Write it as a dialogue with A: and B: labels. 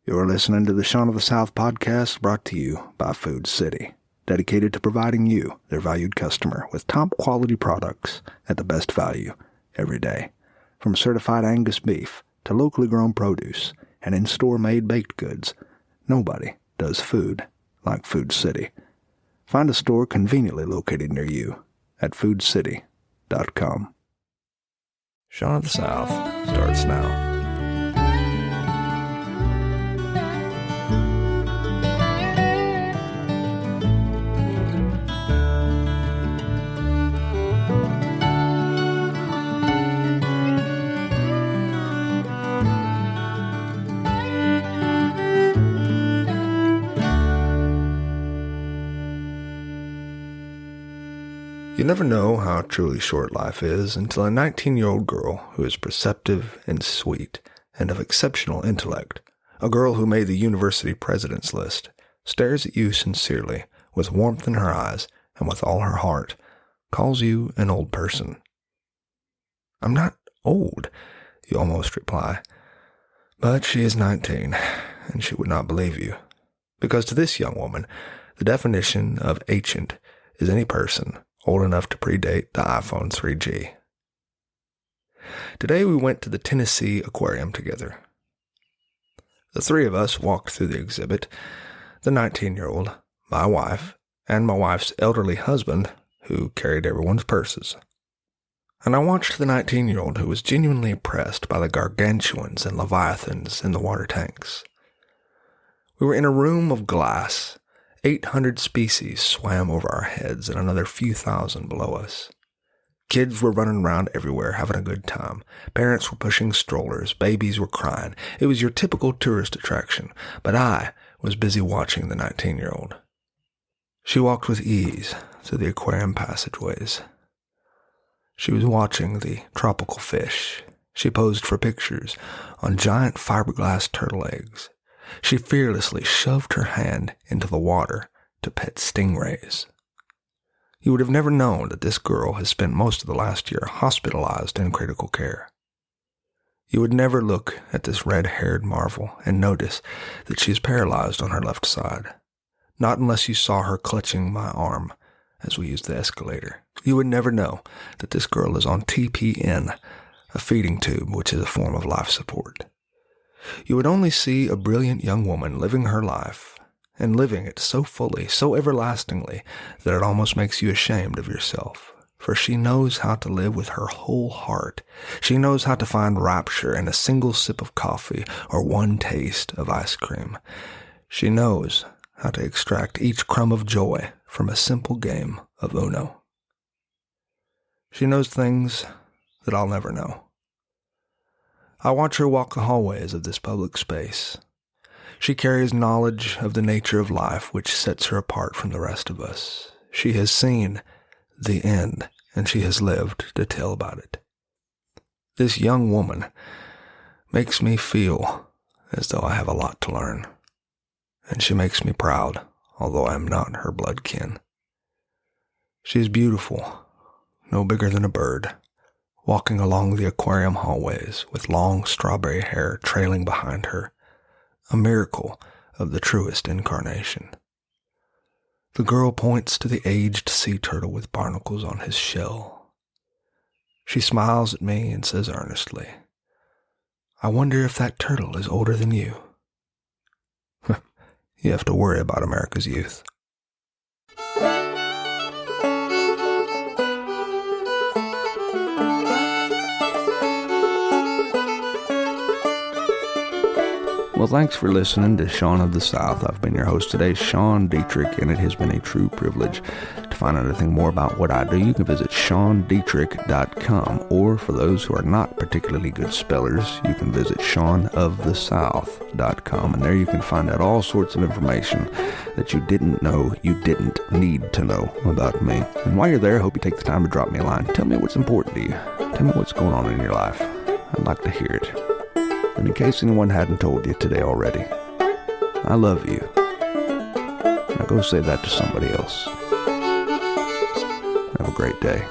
A: You're listening to the Shaun of the South podcast, brought to you by Food City, dedicated to providing you, their valued customer, with top quality products at the best value every day. From certified Angus beef to locally grown produce and in-store made baked goods, nobody does food like Food City. Find a store conveniently located near you at foodcity.com. Shaun of the South starts now. You never know how truly short life is until a 19-year-old girl who is perceptive and sweet and of exceptional intellect, a girl who made the university president's list, stares at you sincerely, with warmth in her eyes and with all her heart, calls you an old person. "I'm not old," you almost reply. But she is 19, and she would not believe you. Because to this young woman, the definition of ancient is any person old enough to predate the iPhone 3G. Today we went to the Tennessee Aquarium together. The three of us walked through the exhibit, the 19-year-old, my wife, and my wife's elderly husband, who carried everyone's purses. And I watched the 19-year-old who was genuinely impressed by the gargantuans and leviathans in the water tanks. We were in a room of glass. 800 species swam over our heads and another few thousand below us. Kids were running around everywhere having a good time. Parents were pushing strollers. Babies were crying. It was your typical tourist attraction, but I was busy watching the 19-year-old. She walked with ease through the aquarium passageways. She was watching the tropical fish. She posed for pictures on giant fiberglass turtle eggs. She fearlessly shoved her hand into the water to pet stingrays. You would have never known that this girl has spent most of the last year hospitalized in critical care. You would never look at this red-haired marvel and notice that she is paralyzed on her left side, not unless you saw her clutching my arm as we used the escalator. You would never know that this girl is on TPN, a feeding tube which is a form of life support. You would only see a brilliant young woman living her life, and living it so fully, so everlastingly, that it almost makes you ashamed of yourself. For she knows how to live with her whole heart. She knows how to find rapture in a single sip of coffee or one taste of ice cream. She knows how to extract each crumb of joy from a simple game of Uno. She knows things that I'll never know. I watch her walk the hallways of this public space. She carries knowledge of the nature of life which sets her apart from the rest of us. She has seen the end, and she has lived to tell about it. This young woman makes me feel as though I have a lot to learn, and she makes me proud, although I am not her blood kin. She is beautiful, no bigger than a bird, walking along the aquarium hallways with long strawberry hair trailing behind her, a miracle of the truest incarnation. The girl points to the aged sea turtle with barnacles on his shell. She smiles at me and says earnestly, "I wonder if that turtle is older than you." You have to worry about America's youth. Well, thanks for listening to Shaun of the South. I've been your host today, Sean Dietrich, and it has been a true privilege. To find out anything more about what I do, you can visit SeanDietrich.com, or for those who are not particularly good spellers, you can visit SeanOfTheSouth.com, and there you can find out all sorts of information that you didn't know you didn't need to know about me. And while you're there, I hope you take the time to drop me a line. Tell me what's important to you. Tell me what's going on in your life. I'd like to hear it. And in case anyone hadn't told you today already, I love you. Now go say that to somebody else. Have a great day.